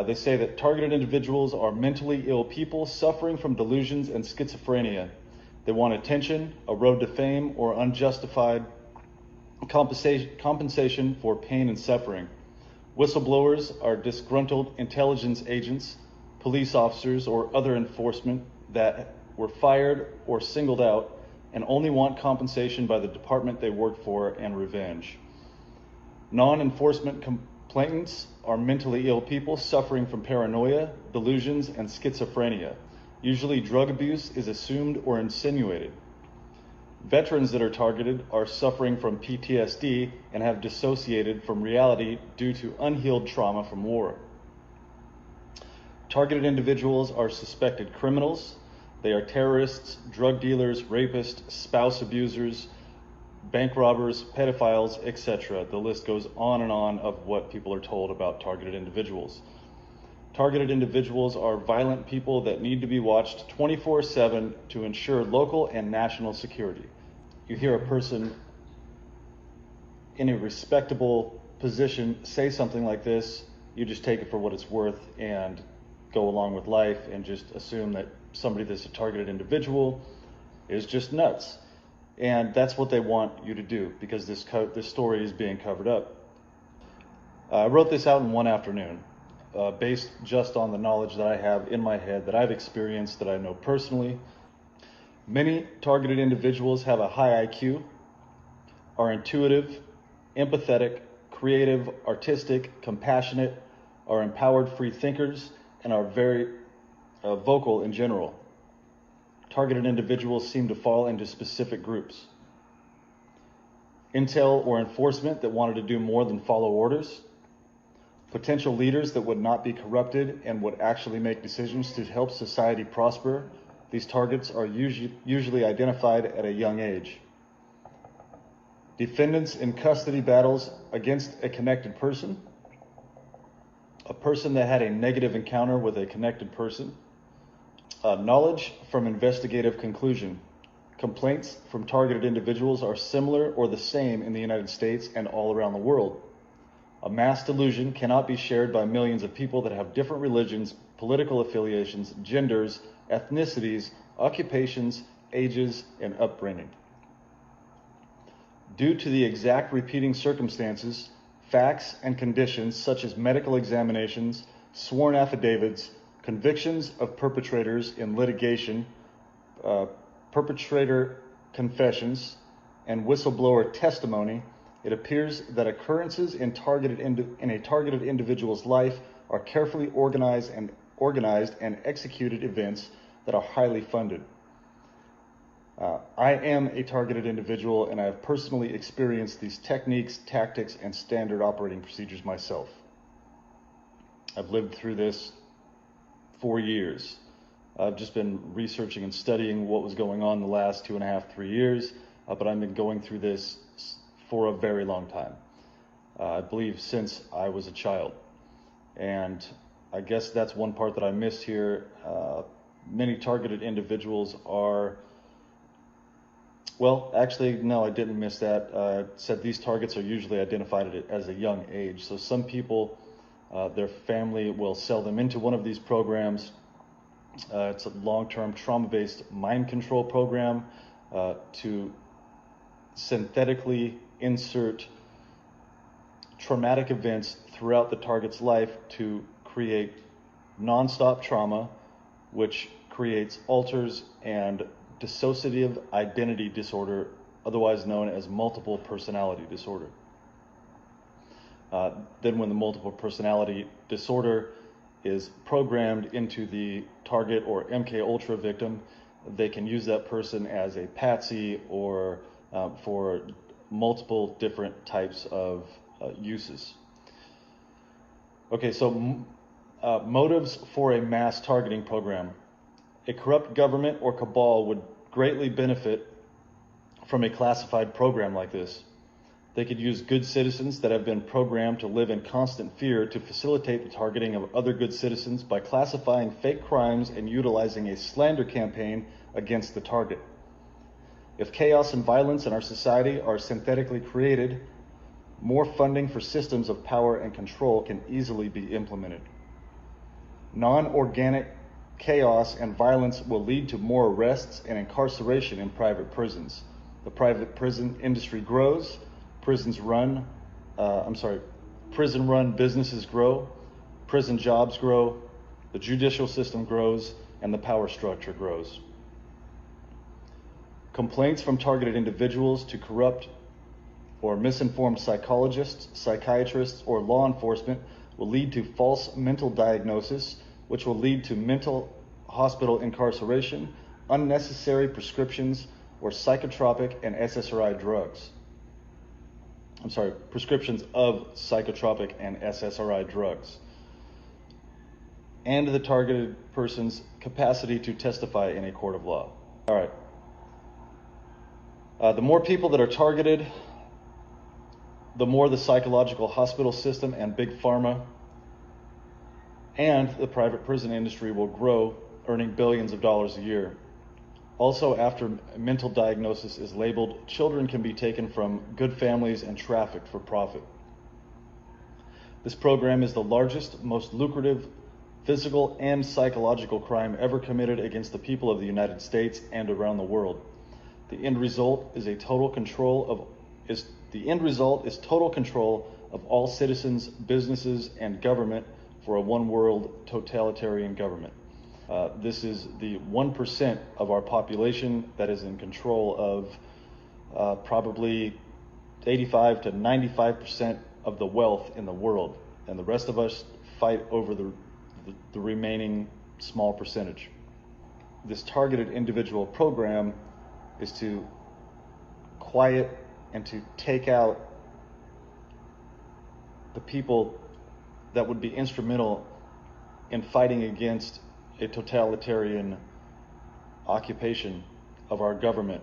They say that targeted individuals are mentally ill people suffering from delusions and schizophrenia. They want attention, a road to fame, or unjustified compensation for pain and suffering. Whistleblowers are disgruntled intelligence agents, police officers, or other enforcement that were fired or singled out and only want compensation by the department they work for and revenge. Non-enforcement complainants are mentally ill people suffering from paranoia, delusions, and schizophrenia. Usually drug abuse is assumed or insinuated. Veterans that are targeted are suffering from PTSD and have dissociated from reality due to unhealed trauma from war. Targeted individuals are suspected criminals. They are terrorists, drug dealers, rapists, spouse abusers, bank robbers, pedophiles, etc. The list goes on and on of what people are told about targeted individuals. Targeted individuals are violent people that need to be watched 24/7 to ensure local and national security. You hear a person in a respectable position say something like this, you just take it for what it's worth and go along with life and just assume that somebody that's a targeted individual is just nuts. And that's what they want you to do because this story is being covered up. I wrote this out in one afternoon, based just on the knowledge that I have in my head, that I've experienced, that I know personally. Many targeted individuals have a high IQ, are intuitive, empathetic, creative, artistic, compassionate, are empowered free thinkers, and are very vocal in general. Targeted individuals seem to fall into specific groups. Intel or enforcement that wanted to do more than follow orders. Potential leaders that would not be corrupted and would actually make decisions to help society prosper. These targets are usually identified at a young age. Defendants in custody battles against a connected person. A person that had a negative encounter with a connected person. Knowledge from investigative conclusion. Complaints from targeted individuals are similar or the same in the United States and all around the world. A mass delusion cannot be shared by millions of people that have different religions, political affiliations, genders, ethnicities, occupations, ages, and upbringing. Due to the exact repeating circumstances, facts, and conditions such as medical examinations, sworn affidavits, convictions of perpetrators in litigation, perpetrator confessions, and whistleblower testimony, it appears that occurrences in a targeted individual's life are carefully organized and executed events that are highly funded. I am a targeted individual, and I have personally experienced these techniques, tactics, and standard operating procedures myself. I've lived through this for years. I've just been researching and studying what was going on the last 2.5, 3 years, but I've been going through this for a very long time. I believe since I was a child. And I guess that's one part that I missed here. Many targeted individuals are, well, actually, no, I didn't miss that. It said these targets are usually identified as a young age. So some people, their family will sell them into one of these programs. It's a long-term trauma-based mind control program to synthetically insert traumatic events throughout the target's life to create nonstop trauma, which creates alters and dissociative identity disorder, otherwise known as multiple personality disorder. Then when the multiple personality disorder is programmed into the target or MK Ultra victim, they can use that person as a patsy or for multiple different types of uses. Okay, so motives for a mass targeting program. A corrupt government or cabal would greatly benefit from a classified program like this. They could use good citizens that have been programmed to live in constant fear to facilitate the targeting of other good citizens by classifying fake crimes and utilizing a slander campaign against the target. If chaos and violence in our society are synthetically created, more funding for systems of power and control can easily be implemented. Non-organic chaos and violence will lead to more arrests and incarceration in private prisons. The private prison industry grows, prison-run businesses grow, prison jobs grow, the judicial system grows, and the power structure grows. Complaints from targeted individuals to corrupt or misinformed psychologists, psychiatrists, or law enforcement will lead to false mental diagnosis, which will lead to mental hospital incarceration, unnecessary prescriptions, or psychotropic and SSRI drugs. Prescriptions of psychotropic and SSRI drugs, and the targeted person's capacity to testify in a court of law. All right. The more people that are targeted, the more the psychological hospital system and big pharma and the private prison industry will grow, earning billions of dollars a year. Also, after mental diagnosis is labeled, children can be taken from good families and trafficked for profit. This program is the largest, most lucrative physical and psychological crime ever committed against the people of the United States and around the world. The end result is total control of all citizens, businesses, and government for a one-world totalitarian government. This is the 1% of our population that is in control of probably 85 to 95% of the wealth in the world, and the rest of us fight over the remaining small percentage. This targeted individual program is to quiet and to take out the people that would be instrumental in fighting against a totalitarian occupation of our government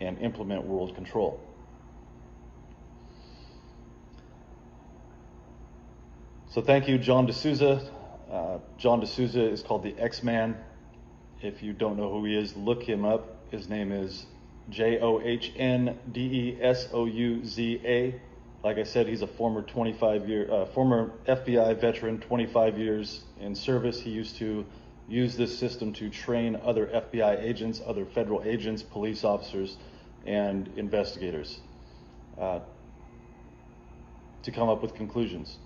and implement world control. So thank you, John D'Souza. John D'Souza is called the X-Man. If you don't know who he is, look him up. His name is JOHNDESOUZA. Like I said, he's a former FBI veteran, 25 years in service. He used to use this system to train other FBI agents, other federal agents, police officers, and investigators to come up with conclusions.